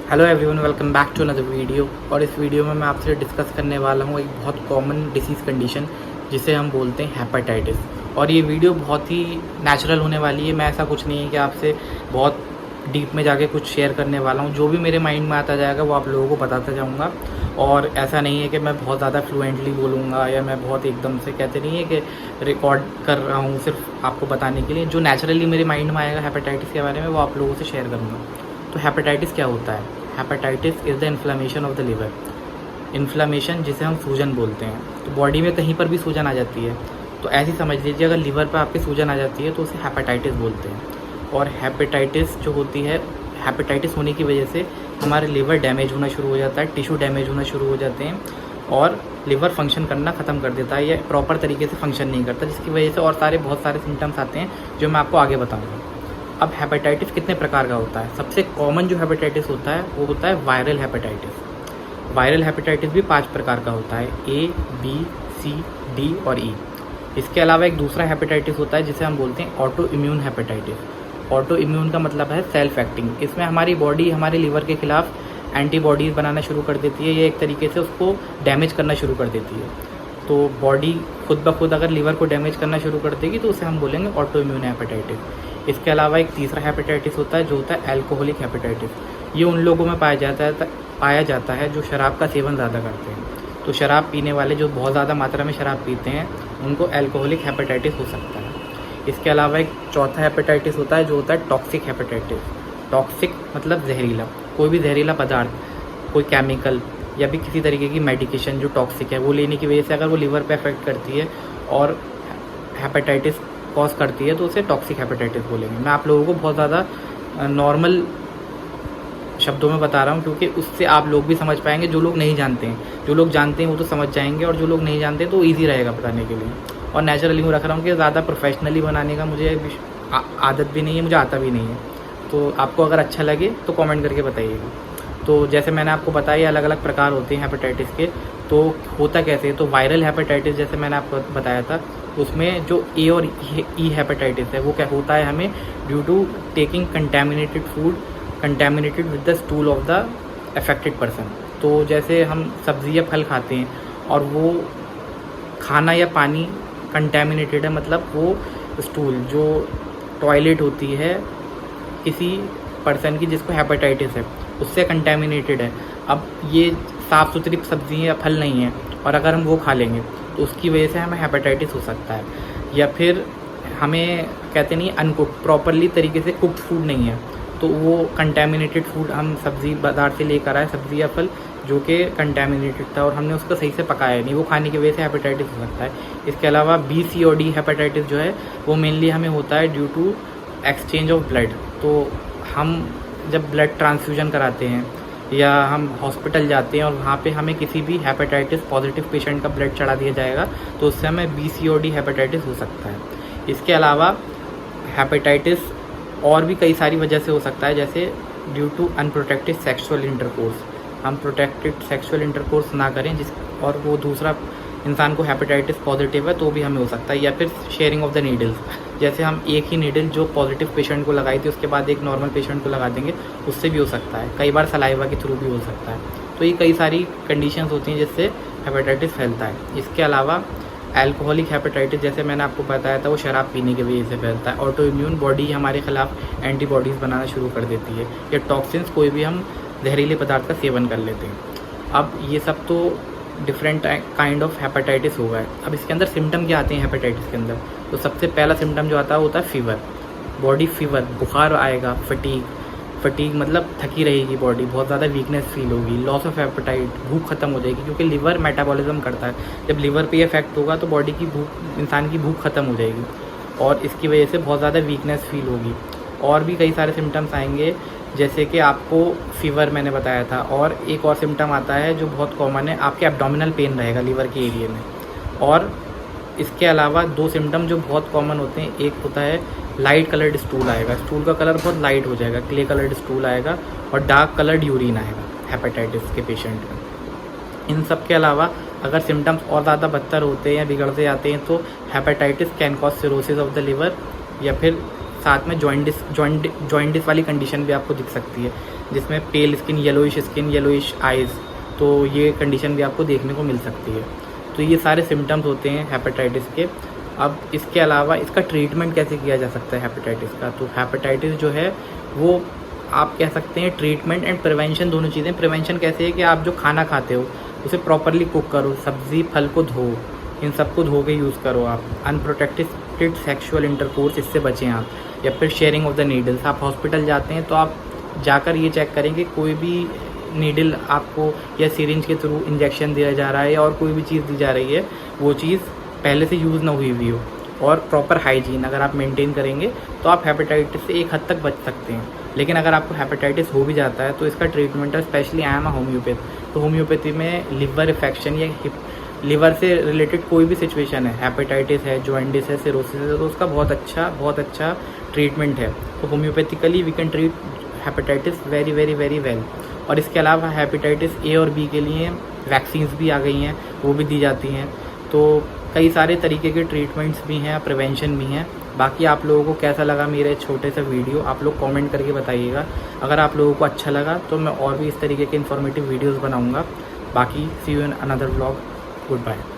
Hello everyone, welcome back to another video. और इस video में मैं आपसे डिस्कस करने वाला हूँ एक बहुत कॉमन डिसीज़ कंडीशन जिसे हम बोलते हैं हेपेटाइटिस। और ये वीडियो बहुत ही नेचुरल होने वाली है। मैं ऐसा कुछ नहीं है कि आपसे बहुत डीप में जाके कुछ शेयर करने वाला हूँ। जो भी मेरे माइंड में आता जाएगा वो आप लोगों को बताता जाऊँगा। और ऐसा नहीं है कि मैं बहुत ज़्यादा फ्लुएंटली बोलूँगा या मैं बहुत एकदम से, कहते नहीं है कि रिकॉर्ड कर रहा हूँ सिर्फ आपको बताने के लिए। जो नेचुरली मेरे माइंड में आएगा हेपेटाइटिस के बारे में वो आप लोगों से शेयर करूँगा। तो हेपेटाइटिस क्या होता है? Hepatitis is the inflammation of the liver. Inflammation जिसे हम सूजन बोलते हैं। तो बॉडी में कहीं पर भी सूजन आ जाती है तो ऐसी समझ लीजिए, अगर लिवर पर आपके सूजन आ जाती है तो उसे हेपेटाइटिस बोलते हैं। और हेपेटाइटिस जो होती है, हेपेटाइटिस होने की वजह से हमारे लिवर डैमेज होना शुरू हो जाता है, टिश्यू डैमेज होना शुरू हो जाते हैं और लिवर फंक्शन करना ख़त्म कर देता है या प्रॉपर तरीके से फंक्शन नहीं करता, जिसकी वजह से और बहुत सारे सिम्टम्स आते हैं जो मैं आपको आगे बताऊँगा। अब हेपेटाइटिस कितने प्रकार का होता है? सबसे कॉमन जो हेपेटाइटिस होता है वो होता है वायरल हेपेटाइटिस। वायरल हेपेटाइटिस भी 5 प्रकार का होता है, A, B, C, D और E। इसके अलावा एक दूसरा हेपेटाइटिस होता है जिसे हम बोलते हैं auto immune hepatitis. Auto immune का मतलब है सेल्फ एक्टिंग। इसमें हमारी बॉडी हमारे लीवर के खिलाफ एंटीबॉडीज़ बनाना शुरू कर देती है, ये एक तरीके से उसको डैमेज करना शुरू कर देती है। तो बॉडी खुद ब खुद अगर लीवर को डैमेज करना शुरू कर देगी तो उसे हम बोलेंगे ऑटो इम्यून हेपेटाइटिस। इसके अलावा एक तीसरा हेपेटाइटिस होता है जो होता है एल्कोहलिक हेपेटाइटिस। ये उन लोगों में पाया जाता है जो शराब का सेवन ज़्यादा करते हैं। तो शराब पीने वाले जो बहुत ज़्यादा मात्रा में शराब पीते हैं उनको एल्कोहलिक हेपेटाइटिस हो सकता है। इसके अलावा एक चौथा हेपेटाइटिस होता है जो होता है टॉक्सिक हेपेटाइटिस। टॉक्सिक मतलब जहरीला। कोई भी जहरीला पदार्थ, कोई केमिकल या भी किसी तरीके की मेडिकेशन जो टॉक्सिक है वो लेने की वजह से अगर वो लिवर पे अफेक्ट करती है और हेपेटाइटिस कॉज करती है तो उसे टॉक्सिक हेपेटाइटिस बोलेंगे। मैं आप लोगों को बहुत ज़्यादा नॉर्मल शब्दों में बता रहा हूँ क्योंकि उससे आप लोग भी समझ पाएंगे। जो लोग नहीं जानते हैं, जो लोग जानते हैं वो तो समझ जाएंगे और जो लोग नहीं जानते तो ईजी रहेगा बताने के लिए। और नेचुरली मैं रख रहा हूँ कि ज़्यादा प्रोफेशनली बनाने का मुझे आदत भी नहीं है, मुझे आता भी नहीं है। तो आपको अगर अच्छा लगे तो कमेंट करके बताइएगा। तो जैसे मैंने आपको बताया अलग अलग प्रकार होते हैं हेपेटाइटिस के। तो होता कैसे? तो वायरल हेपेटाइटिस जैसे मैंने आपको बताया था, उसमें जो ए और ई हेपेटाइटिस है वो क्या होता है, हमें due to taking contaminated food contaminated with the stool of the affected person. तो जैसे हम सब्ज़ी या फल खाते हैं और वो खाना या पानी कंटेमिनेटेड है, मतलब वो स्टूल जो टॉयलेट होती है किसी पर्सन की जिसको हेपेटाइटिस है उससे कंटेमिनेटेड है। अब ये साफ़ सुथरी सब्ज़ी या फल नहीं है और अगर हम वो खा लेंगे तो उसकी वजह से हमें हेपेटाइटिस हो सकता है। या फिर हमें कहते नहीं अनकुक प्रॉपरली तरीके से कुक्ड फूड नहीं है तो वो कंटेमिनेटेड फूड हम सब्ज़ी बाज़ार से लेकर आए, सब्ज़ी या फल जो कि कंटेमिनेटेड था और हमने उसको सही से पकाया नहीं, वो खाने की वजह से हेपेटाइटिस हो सकता है। इसके अलावा B, C और D हेपेटाइटिस जो है वो मेनली हमें होता है due to exchange of blood. तो हम जब ब्लड ट्रांसफ्यूजन कराते हैं या हम हॉस्पिटल जाते हैं और वहाँ पे हमें किसी भी हेपेटाइटिस पॉजिटिव पेशेंट का ब्लड चढ़ा दिया जाएगा तो उससे हमें B, C और D हेपेटाइटिस हो सकता है। इसके अलावा हेपेटाइटिस और भी कई सारी वजह से हो सकता है, जैसे due to unprotected sexual intercourse. हम प्रोटेक्टेड सेक्सुअल इंटरकोर्स ना करें और वो दूसरा इंसान को हेपेटाइटिस पॉजिटिव है तो भी हमें हो सकता है। या फिर शेयरिंग ऑफ द नीडल्स, जैसे हम एक ही नीडल जो पॉजिटिव पेशेंट को लगाई थी उसके बाद एक नॉर्मल पेशेंट को लगा देंगे, उससे भी हो सकता है। कई बार सलाइवा के थ्रू भी हो सकता है। तो ये कई सारी कंडीशंस होती हैं जिससे हेपेटाइटिस फैलता है। इसके अलावा एल्कोहलिक हेपेटाइटिस जैसे मैंने आपको बताया था वो शराब पीने की वजह से फैलता है। ऑटो इम्यून, बॉडी हमारे खिलाफ एंटीबॉडीज़ बनाना शुरू कर देती है। या टॉक्सिन्स, कोई भी हम जहरीले पदार्थ का सेवन कर लेते हैं। अब ये सब तो डिफरेंट काइंड ऑफ हेपेटाइटिस हो गए। अब इसके अंदर सिम्टम क्या आते हैं हेपेटाइटिस के अंदर? तो सबसे पहला सिम्टम जो आता है वो होता है फीवर। बॉडी फीवर, बुखार आएगा, फटीग मतलब थकी रहेगी बॉडी, बहुत ज़्यादा वीकनेस फील होगी, लॉस ऑफ एपेटाइट, भूख खत्म हो जाएगी क्योंकि लिवर मेटाबॉलिज्म करता है। जब लिवर पे इफेक्ट होगा तो बॉडी की भूख, इंसान की भूख खत्म हो जाएगी और इसकी वजह से बहुत ज़्यादा वीकनेस फील होगी। और भी कई सारे सिम्टम्स आएंगे जैसे कि आपको फीवर मैंने बताया था। और एक और सिम्टम आता है जो बहुत कॉमन है, आपके एब्डोमिनल पेन रहेगा लिवर के एरिया में। और इसके अलावा 2 सिम्टम जो बहुत कॉमन होते हैं, एक होता है लाइट कलर्ड स्टूल आएगा, स्टूल का कलर बहुत लाइट हो जाएगा, क्ले कलर्ड स्टूल आएगा और डार्क कलर्ड यूरिन आएगा हेपेटाइटिस के पेशेंट में। इन सब के अलावा अगर सिम्टम्स और ज़्यादा बदतर होते हैं या बिगड़ते जाते हैं तो hepatitis can cause cirrhosis of the liver या फिर साथ में जॉइंटिस वाली कंडीशन भी आपको दिख सकती है, जिसमें पेल स्किन, येलोइश आइज़, तो ये कंडीशन भी आपको देखने को मिल सकती है। तो ये सारे सिम्टम्स होते हैं हेपेटाइटिस के। अब इसके अलावा इसका ट्रीटमेंट कैसे किया जा सकता है हेपेटाइटिस का? तो हेपेटाइटिस जो है वो आप कह सकते हैं ट्रीटमेंट एंड प्रिवेंशन दोनों चीज़ें। प्रिवेंशन कैसे है कि आप जो खाना खाते हो उसे प्रॉपरली कुक करो, सब्ज़ी फल को धो, इन सबको धो के यूज़ करो आप। अनप्रोटेक्टेड सेक्सुअल इंटरकोर्स, इससे बचें आप। या फिर शेयरिंग ऑफ द नीडल्स, आप हॉस्पिटल जाते हैं तो आप जाकर ये चेक करें कि कोई भी नीडल आपको या सिरिंज के थ्रू इंजेक्शन दिया जा रहा है या और कोई भी चीज़ दी जा रही है, वो चीज़ पहले से यूज़ ना हुई हुई हो। और प्रॉपर हाइजीन अगर आप मेंटेन करेंगे तो आप हेपेटाइटिस से एक हद तक बच सकते हैं। लेकिन अगर आपको हेपेटाइटिस हो भी जाता है तो इसका ट्रीटमेंट है, specially I am a homeopath, तो होम्योपैथी में लिवर इन्फेक्शन या लिवर से रिलेटेड कोई भी सिचुएशन है, हेपेटाइटिस है, जॉइंटिस है, सिरोसिस है, तो उसका बहुत अच्छा ट्रीटमेंट है। तो homeopathically we can treat hepatitis very very very well. और इसके अलावा हेपेटाइटिस ए और बी के लिए वैक्सीन्स भी आ गई हैं, वो भी दी जाती हैं। तो कई सारे तरीके के ट्रीटमेंट्स भी हैं, प्रिवेंशन भी हैं। बाकी आप लोगों को कैसा लगा मेरे छोटे से वीडियो, आप लोग कमेंट करके बताइएगा। अगर आप लोगों को अच्छा लगा तो मैं और भी इस तरीके के इन्फॉर्मेटिव वीडियोस बनाऊंगा। बाकी see you in another vlog. Good bye.